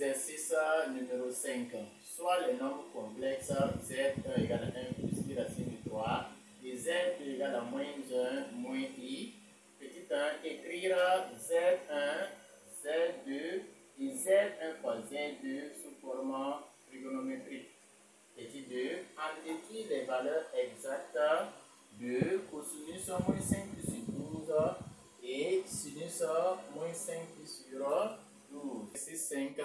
Exercice numéro 5. Soit les nombres complexes z1 égale à 1 plus i racine de 3 et z2 égale à moins 1 moins i. Petit 1, écrire z1, z2 et z1 fois z2 sous forme trigonométrique. Petit 2, en dépit des valeurs exactes de cosinus moins 5 plus sur 12 et sinus moins 5 plus sur 12. C'est 5.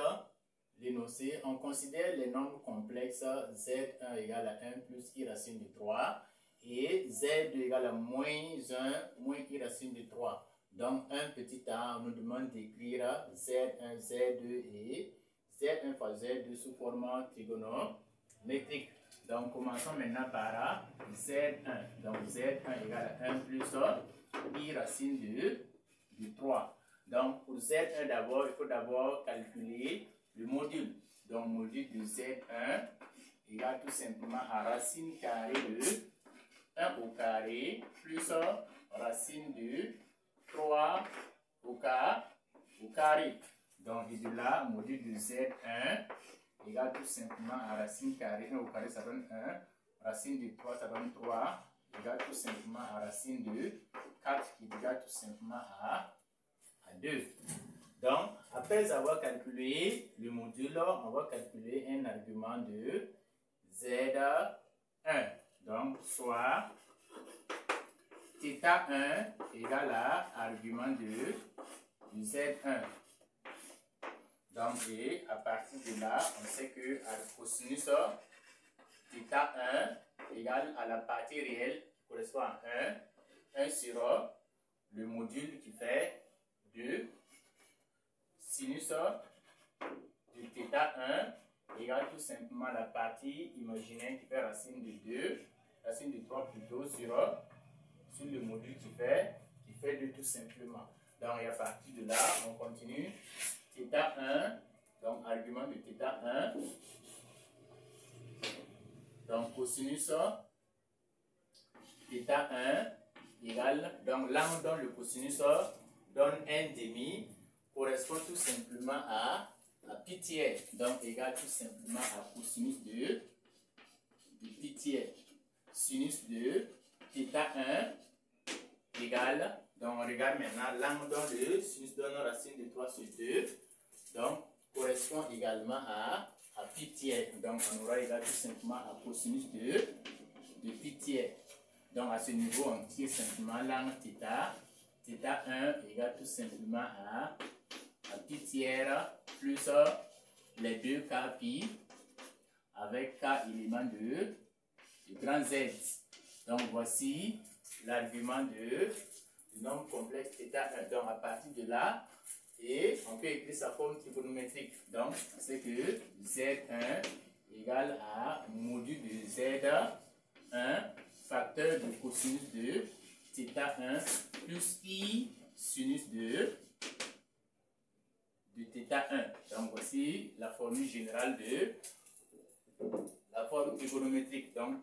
L'énoncé, on considère les nombres complexes z1 égale à 1 plus i racine de 3 et z2 égale à moins 1 moins i racine de 3. Donc, un petit a, on nous demande d'écrire z1, z2 et z1 fois z2 sous forme trigonométrique. Donc, commençons maintenant par z1. Donc, z1 égale à 1 plus i racine de 3. Donc, pour z1 d'abord, il faut d'abord calculer le module. Donc, module de z1 égale tout simplement à racine carrée de 1 au carré plus racine de 3 au carré. Donc, et de là, module de z1 égale tout simplement à racine carrée 1 au carré, ça donne 1. Racine de 3, ça donne 3. Égale tout simplement à racine de 4 qui est égale tout simplement à 2. Donc, après avoir calculé le module, on va calculer un argument de Z1. Donc, soit θ1 égale à argument de Z1. Donc, et à partir de là, on sait que cosinus θ1 égale à la partie réelle qui correspond à 1 sur le module qui fait 2. Sinus de θ1 égale tout simplement la partie imaginaire qui fait racine de 2, racine de 3 plutôt sur le module qui fait 2 tout simplement. Donc, et à partir de là, on continue. θ1, donc argument de θ1, donc cosinus θ1 égale, donc là on donne le cosinus, donne 1/2, correspond tout simplement à pi tiers, donc égale tout simplement à cosinus de pi tiers. Sinus de θ1 égale, donc on regarde maintenant, là on donne le sinus, donne racine de 3 sur 2, donc correspond également à pi tiers. Donc on aura égal tout simplement à cosinus de pi tiers. Donc à ce niveau, on tire simplement l'angle θ. θ1 égale tout simplement à pi tiers plus les 2 k pi avec k élément de grand Z. Donc voici l'argument du nombre complexe θ1. Donc à partir de là, et on peut écrire sa forme trigonométrique. Donc c'est que Z1 égale à module de Z1 facteur de cosinus de θ1 plus i sinus de θ1. Donc voici la formule générale de la forme trigonométrique. Donc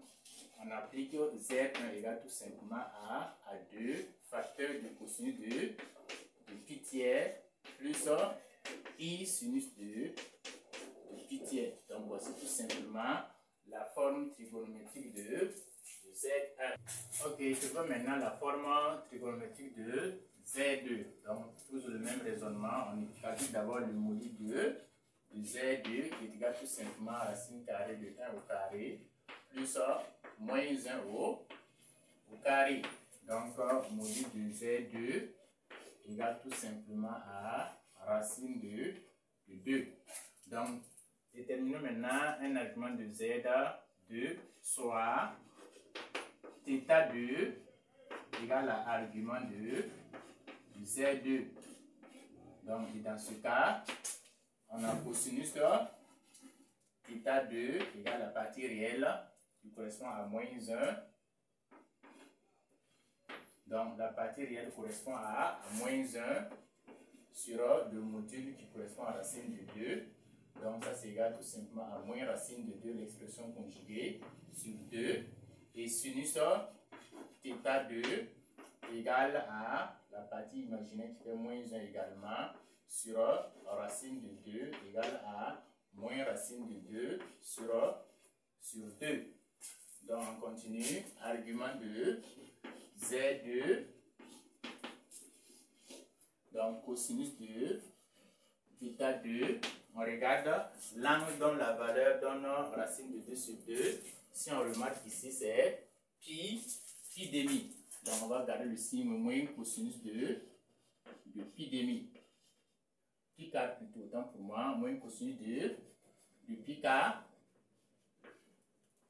on applique Z1 égale tout simplement à 2 facteur de cosinus de pi tiers plus i sinus de pi tiers. Donc voici tout simplement la forme trigonométrique de Z1. Ok, je vois maintenant la forme trigonométrique de Z2. Donc toujours le même raisonnement, on calcule d'abord le module de Z2 qui est égal tout simplement à racine carrée de 1 au carré plus moins 1 au carré. Donc module de Z2 égale tout simplement à racine de 2. Donc, déterminons maintenant un argument de Z2, soit θ2 égale à argument de Z2. Donc, dans ce cas, on a cosinus θ2 égale à la partie réelle qui correspond à moins 1. Donc, la partie réelle correspond à moins 1 sur le module qui correspond à racine de 2. Donc, ça c'est égal tout simplement à moins racine de 2, l'expression conjuguée, sur 2. Et sinus θ2 égale à la partie imaginaire qui fait moins 1 également sur racine de 2 égale à moins racine de 2 sur 2. Donc on continue. Argument de Z2. Donc cosinus de θ 2. On regarde l'angle dont la valeur donne racine de 2 sur 2. Si on remarque ici, c'est pi demi. Donc on va garder le signe moins cosinus de pi demi. Pi quart plutôt, autant pour moi, moins cosinus de pi quart.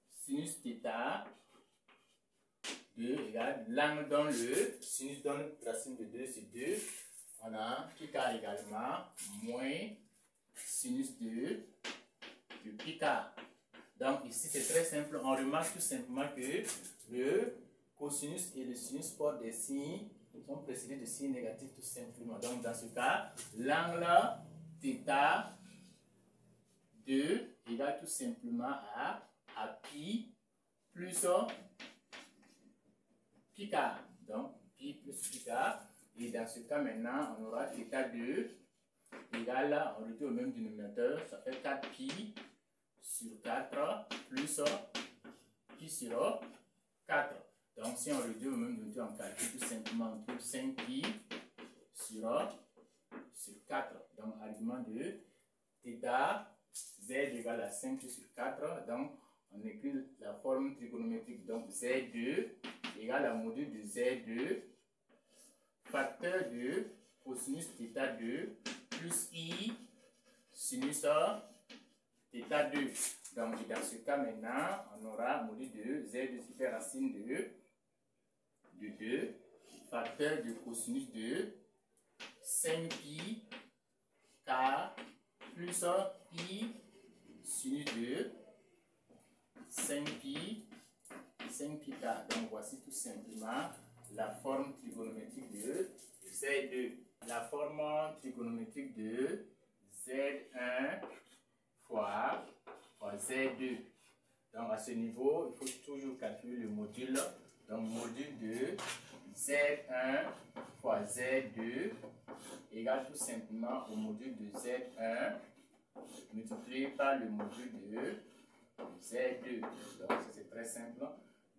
Sinus θ 2 égale l'angle dans le sinus donne racine de 2 sur 2. On a pi quart également moins sinus de pi quart. Donc ici c'est très simple. On remarque tout simplement que le cosinus et le sinus portent des signes sont précédés de signes négatifs tout simplement. Donc dans ce cas, l'angle θ 2 égale tout simplement à pi plus pi quart. Donc pi plus pi quart. Et dans ce cas maintenant, on aura θ 2 égale, on réduit au même dénominateur, ça fait 4 pi sur 4 plus pi sur 4. Donc si on réduit au même dénominateur, on calcule tout simplement, on trouve 5 pi sur 4. Donc argument de θ Z égale à 5 pi sur 4. Donc on écrit la forme trigonométrique. Donc Z2 égale à module de Z2 facteur de cosinus θ 2 plus I sinus θ 2. Donc dans ce cas maintenant, on aura module de Z2 qui fait racine de 2 facteur de cosinus de 5 pi k plus I sinus de 5 pi k. Donc voici tout simplement la forme trigonométrique de Z2. La forme trigonométrique de Z1 fois Z2. Donc à ce niveau, il faut toujours calculer le module. Donc module de Z1 fois Z2 égale tout simplement au module de Z1 multiplié par le module de Z2. Donc ça c'est très simple.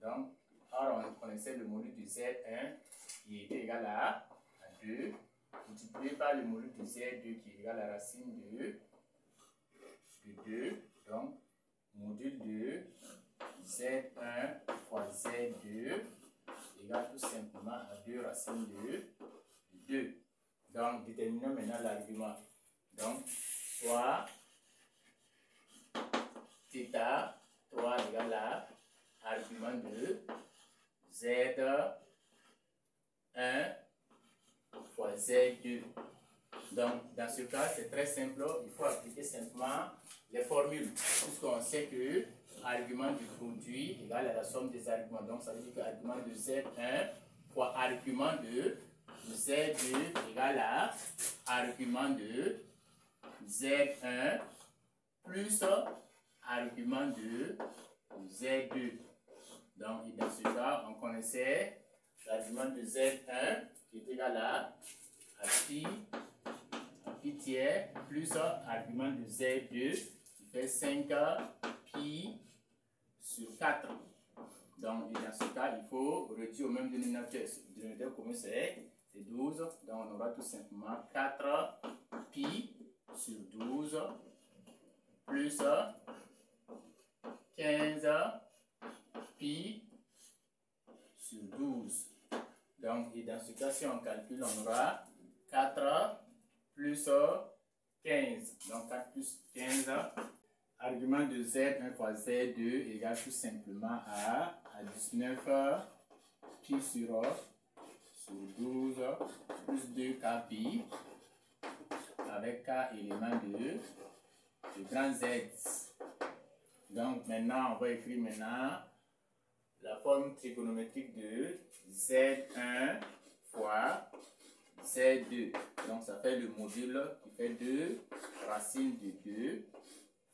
Donc alors on connaissait le module de Z1 qui était égal à 2 multiplié par le module de Z2 qui est égal à la racine de 2. Donc module de Z1 fois Z2 égale tout simplement à 2 racines de 2. Donc déterminons maintenant l'argument. Donc soit θ 3 égale à argument de Z1 fois Z2. Donc, dans ce cas, c'est très simple. Il faut appliquer simplement les formules. Puisqu'on sait que argument du produit égale à la somme des arguments. Donc, ça veut dire que argument de Z1 fois argument de Z2 égale à argument de Z1 plus argument de Z2. Donc, dans ce cas, on connaissait l'argument de Z1 qui est égal à pi tiers plus argument de Z2 qui fait 5 pi sur 4. Donc, dans ce cas, il faut réduire au même dénominateur. Le dénominateur commun, c'est 12. Donc, on aura tout simplement 4 pi sur 12 plus 15 pi sur 12. Donc, et dans ce cas, si on calcule, on aura 4 plus 15. Donc, 4 plus 15. Argument de Z1 fois Z2 égale tout simplement à 19 pi sur 12 plus 2 k pi avec k élément de grand Z. Donc, maintenant, on va écrire maintenant la forme trigonométrique de Z1 fois Z2. Donc, ça fait le module qui fait 2 racine de 2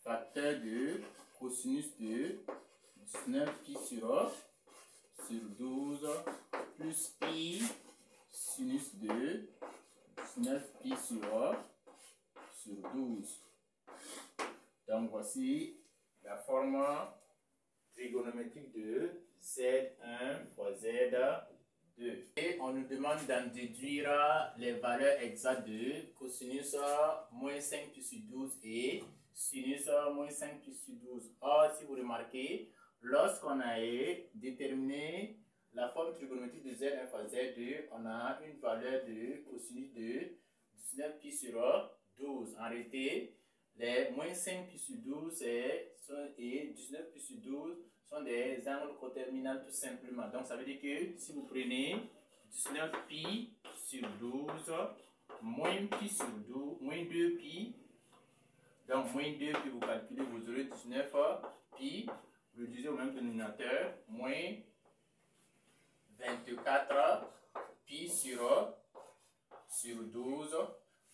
facteur de cosinus de 19 pi sur 12 plus I sinus de 19 pi sur 12. Donc, voici la forme trigonométrique de Z1 fois Z2. Et on nous demande d'en déduire les valeurs exactes de cosinus moins 5 pi sur 12 et sinus moins 5 pi sur 12. Or, si vous remarquez, lorsqu'on a déterminé la forme trigonométrique de Z1 fois Z2, on a une valeur de cosinus de 19 pi sur 12. En réalité, les moins 5 pi sur 12 et 19 pi sur 12 sont des angles coterminales tout simplement. Donc, ça veut dire que si vous prenez 19 pi sur 12 moins pi sur 12, moins 2 pi, donc moins 2 pi, vous calculez, vous aurez 19 pi, vous le divisez au même dénominateur, moins 24 pi sur 12.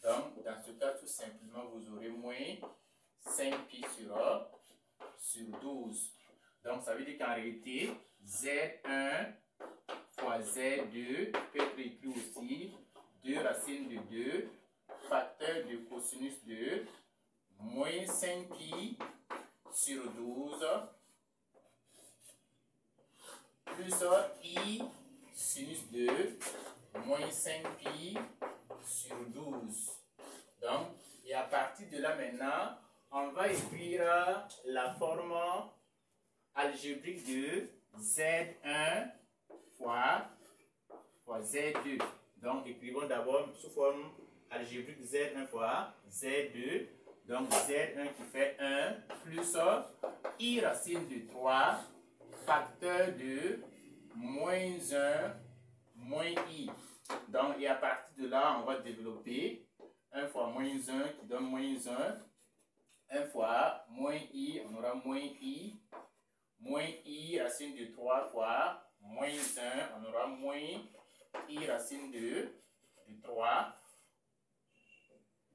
Donc, dans ce cas, tout simplement, vous aurez moins 5 pi sur 12. Donc, ça veut dire qu'en réalité, Z1 fois Z2 peut être écrit aussi 2 racines de 2, facteur de cosinus de moins 5 pi sur 12, plus I sinus de moins 5 pi sur 12. Donc, et à partir de là maintenant, on va écrire la forme algébrique de Z1 fois Z2. Donc, écrivons d'abord sous forme algébrique Z1 fois Z2. Donc, Z1 qui fait 1 plus I racine de 3, facteur de moins 1 moins I. Donc, et à partir de là, on va développer 1 fois moins 1 qui donne moins 1. 1 fois moins I, on aura moins I racine de 3 fois moins 1, on aura moins I racine de 3.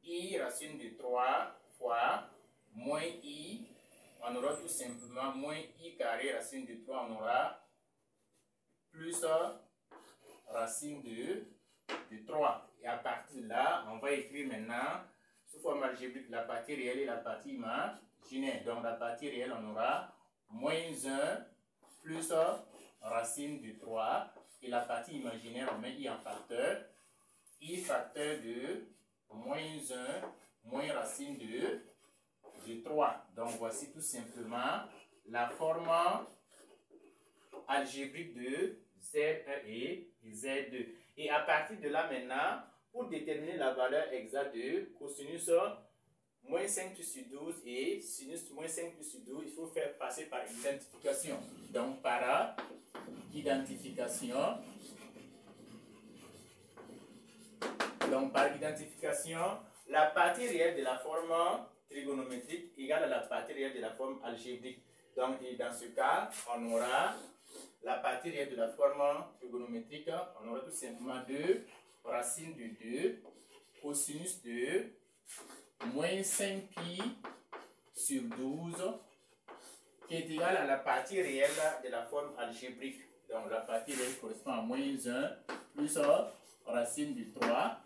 I racine de 3 fois moins I, on aura tout simplement moins I carré racine de 3, on aura plus racine de 3. Et à partir de là, on va écrire maintenant sous forme algébrique la partie réelle et la partie imaginaire. Donc la partie réelle, on aura moins 1 plus racine de 3. Et la partie imaginaire, on met I en facteur. I facteur de moins 1 moins racine de 3. Donc voici tout simplement la forme algébrique de Z1 et Z2. Et à partir de là maintenant, pour déterminer la valeur exacte de cosinus moins 5 pi sur 12 et sinus moins 5 pi sur 12, il faut faire passer par identification. Donc par identification, la partie réelle de la forme trigonométrique égale à la partie réelle de la forme algébrique. Donc et dans ce cas, on aura la partie réelle de la forme trigonométrique, on aura tout simplement 2 racine de 2 cosinus de moins 5 pi sur 12 qui est égal à la partie réelle de la forme algébrique. Donc la partie réelle correspond à moins 1 plus racine de 3.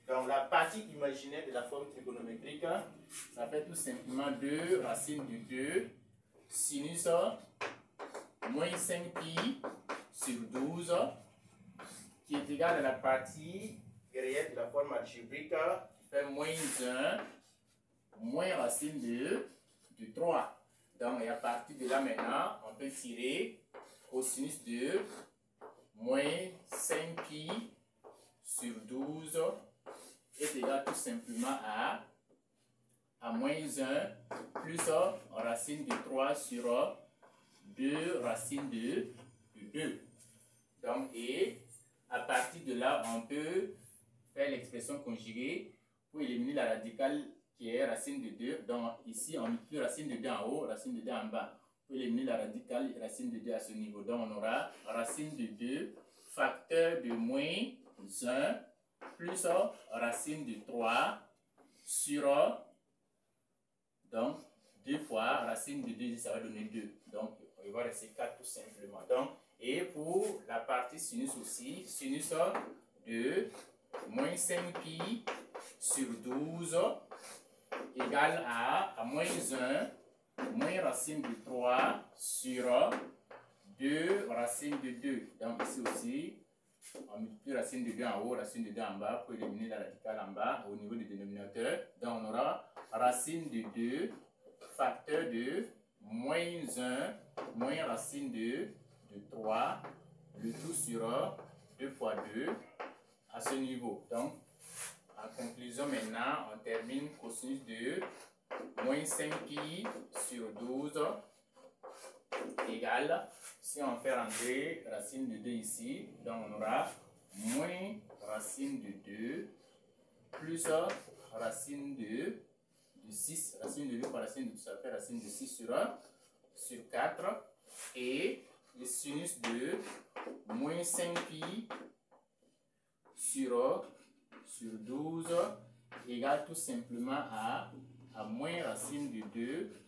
Donc la partie imaginaire de la forme trigonométrique, ça fait tout simplement 2 racine de 2 sinus moins 5 pi sur 12 qui est égal à la partie réelle de la forme algébrique qui fait moins 1 moins racine de 3. Donc, et à partir de là maintenant, on peut tirer cosinus de moins 5 pi sur 12 est égal tout simplement à moins 1 plus racine de 3 sur 2 racine de 2. Donc, et à partir de là, on peut faire l'expression conjuguée pour éliminer la radicale qui est racine de 2. Donc, ici, on met racine de 2 en haut, racine de 2 en bas. Pour éliminer la radicale racine de 2 à ce niveau. Donc, on aura racine de 2, facteur de moins 1, plus racine de 3 sur, donc, 2 fois racine de 2, ça va donner 2. Donc, il va rester 4 tout simplement. Donc, et pour la partie sinus aussi, sinus de moins 5 pi sur 12 égale à moins 1 moins racine de 3 sur 2 racine de 2. Donc ici aussi, on multiplie racine de 2 en haut, racine de 2 en bas pour éliminer la radicale en bas au niveau du dénominateur. Donc on aura racine de 2 facteur de moins 1 moins racine de 3, le tout sur 2 fois 2 à ce niveau. Donc, en conclusion maintenant, on termine cosinus de moins 5pi sur 12 égale, si on fait rentrer racine de 2 ici, donc on aura moins racine de 2 plus racine de 6, racine de 2 par racine de 2, ça fait racine de 6 sur 4, et le sinus de moins 5pi sur 12 égale tout simplement à moins racine de 2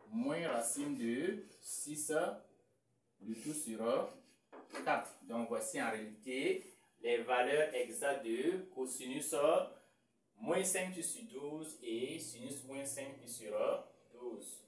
moins racine de 6, le tout sur 4. Donc voici en réalité les valeurs exactes de cosinus moins 5pi sur 12 et sinus moins 5pi sur 12.